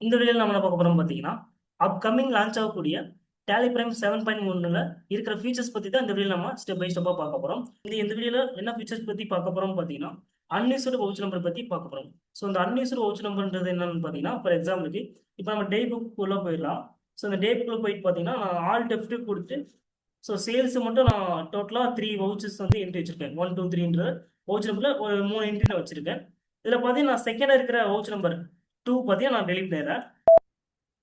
இந்த வீடியோவில் நம்ம என்ன பார்க்க போறோம் பார்த்தீங்கன்னா அப்கமிங் லான்ச் ஆகக்கூடிய டேலி பிரைம் 7.1ல இருக்கிற ஃபீச்சர்ஸ் பற்றி தான் இந்த வீடியோ நம்ம ஸ்டெப் பை ஸ்டெப்பாக பார்க்க போகிறோம். இந்த வீடியோவில் என்ன ஃபீச்சர்ஸ் பற்றி பார்க்க போகிறோம் பார்த்தீங்கன்னா அன்யூஸ்டு வவுச் நம்பர் பற்றி பார்க்க போகிறோம். ஸோ இந்த அன்யூஸ்டு வவுச் நம்பர்ன்றது என்னன்னு பார்த்தீங்கன்னா, ஃபார் எக்ஸாம்பிளுக்கு இப்போ நம்ம டே புக்குள்ளே போயிடலாம். ஸோ இந்த டே புக்கில் போயிட்டு பார்த்தீங்கன்னா நான் ஆல் டெஃப்ட்டு கொடுத்து ஸோ சேல்ஸ் மட்டும் நான் டோட்டலாக 3 வவுச்சர்ஸ் வந்து என்ட்ரி வச்சிருக்கேன். 1 2 3ன்ற வவுச் நம்பரில் ஒரு 3 என்ட்ரி நான் வச்சிருக்கேன். இதில் பார்த்தீங்கன்னா நான் செகண்டாக இருக்கிற வவுச் நம்பர் 2 பார்த்தீங்கன்னா நான் டெலிட் பண்ணிடுறேன்.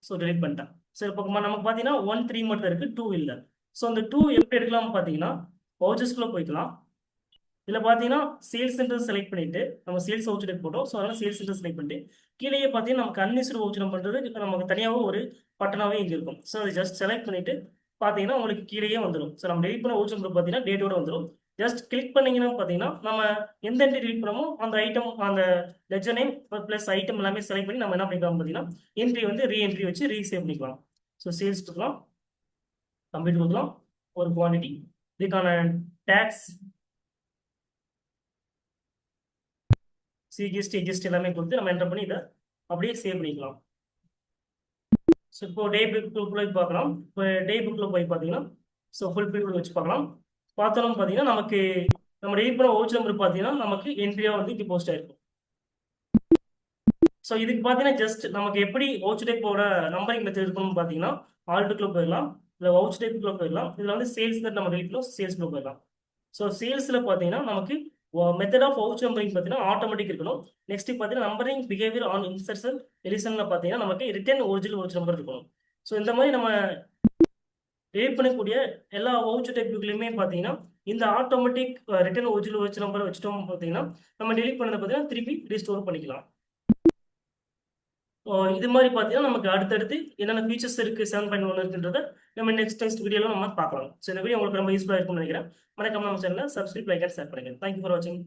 ஸோ டெலிட் பண்ணிட்டேன். ஸோ இப்போ நமக்கு பார்த்தீங்கன்னா 1 3 மட்டும் இருக்கு, 2 இல்லை. ஸோ அந்த 2 எப்படி எடுக்கலாம்னு பார்த்தீங்கன்னா வவுச்சர்ஸ்குள்ளே போய்க்கலாம். இதில் பார்த்தீங்கன்னா சேல்ஸ் சென்டர் செலக்ட் பண்ணிட்டு நம்ம சேல்ஸ் வவுச்சர் எடுத்து போட்டோம். ஸோ அதனால் சேல்ஸ் சென்டர் செலக்ட் பண்ணிட்டு கீழேயே பார்த்தீங்கன்னா நமக்கு அன்யூஸ்டு வவுச்சர் நம்பர்ன்றது நமக்கு தனியாகவும் ஒரு பட்டனாகவே இங்கே இருக்கும். ஸோ அதை ஜஸ்ட் செலக்ட் பண்ணிட்டு பார்த்தீங்கன்னா உங்களுக்கு கீழேயே வந்துடும். ஸோ நம்ம டெலிட் பண்ண வவுச்சர் நம்பர் பார்த்தீங்கன்னா டேட்டோட வந்துடும். ஜஸ்ட் கிளிக் பண்ணீங்கன்னா பார்த்தீங்கன்னா நம்ம எந்த என்ட்ரி டெலிட் பண்ணமோ அந்த ஐட்டம் அந்த லெஜர் நேம் ப்ளஸ் ஐட்டம் எல்லாமே செலக்ட் பண்ணி நம்ம என்ன பண்ணிக்கலாம் பார்த்தீங்கன்னா என்ட்ரி வந்து ரீஎன்ட்ரி வச்சு ரீசேவ் பண்ணிக்கலாம். ஸோ சேல்ஸ் கொடுக்கலாம், கம்ப்ளீட் கொடுக்கலாம், ஒரு குவான்டிட்டி, இதுக்கான டேக்ஸ் சிஜிஎஸ்டி ஜிஎஸ்டி எல்லாமே கொடுத்து நம்ம என்டர் பண்ணி இதை அப்படியே சேவ் பண்ணிக்கலாம். ஸோ இப்போ டே புக்கில் போய் பார்க்கலாம். இப்போ டே புக்கில் போய் பார்த்தீங்கன்னா ஸோ ஃபுல் பீரியட் வச்சு பார்க்கலாம். பார்த்தாலும் பார்த்தீங்கன்னா நமக்கு நம்ம டெலிட் பண்ண வவுச்சர் நம்பர் பார்த்தீங்கன்னா நமக்கு என்ட்ரியாக வந்து இங்கே போஸ்ட் ஆயிருக்கும். ஸோ இதுக்கு பார்த்தீங்கன்னா ஜஸ்ட் நமக்கு எப்படி வவுச்சர் டைப்போட நம்பரிங் மெத்தட் இருக்கணும்னு பார்த்தீங்கன்னா ஆல்ட்டுக்குள்ள போயிடலாம், இல்லை வவுச்சர் டைப்புக்குள்ள போயிடலாம். இதில் வந்து சேல்ஸ் தான் நம்ம டெலிட் பண்ணோம், சேல்ஸ்க்குள்ள போயிடலாம். ஸோ சேல்ஸில் பார்த்தீங்கன்னா நமக்கு மெத்தட் ஆஃப் வவுச்சர் நம்பரிங் பார்த்தீங்கன்னா ஆட்டோமேட்டிக் இருக்கணும். நெக்ஸ்ட் பார்த்தீங்கன்னா நம்பரிங் பிஹேவியர் ஆன் இன்சர்ஷன் எலிசனில் பார்த்தீங்கன்னா நமக்கு ரிட்டர்ன் ஒரிஜினல் வவுச்சர் நம்பர் இருக்கணும். ஸோ இந்த மாதிரி நம்ம டெலிட் பண்ணக்கூடிய எல்லா வவுச்சர் டைப்புகளையுமே பார்த்தீங்கன்னா இந்த ஆட்டோமேட்டிக் ரிட்டர்ன் ஒரிஜினல் வவுச்சர் நம்பரை வச்சுட்டோம் பார்த்தீங்கன்னா நம்ம டெலிட் பண்ணதை பார்த்தீங்கன்னா திருப்பி ரீஸ்டோர் பண்ணிக்கலாம். இது மாதிரி பார்த்தீங்கன்னா நமக்கு அடுத்தடுத்து என்னென்ன ஃபீச்சர்ஸ் இருக்குது 7.1 இருக்குன்றத நம்ம நெக்ஸ்ட் வீடியோவில் நம்ம பார்க்கலாம். ஸோ இந்த வீடியோ உங்களுக்கு ரொம்ப யூஸ்ஃபுல்லாக இருக்கும்னு நினைக்கிறேன். மறக்காம நம்ம சேனலை சப்ஸ்கிரைப், லைக் அண்ட் ஷேர் பண்ணுங்கள். தேங்க்யூ ஃபார் வாட்சிங்.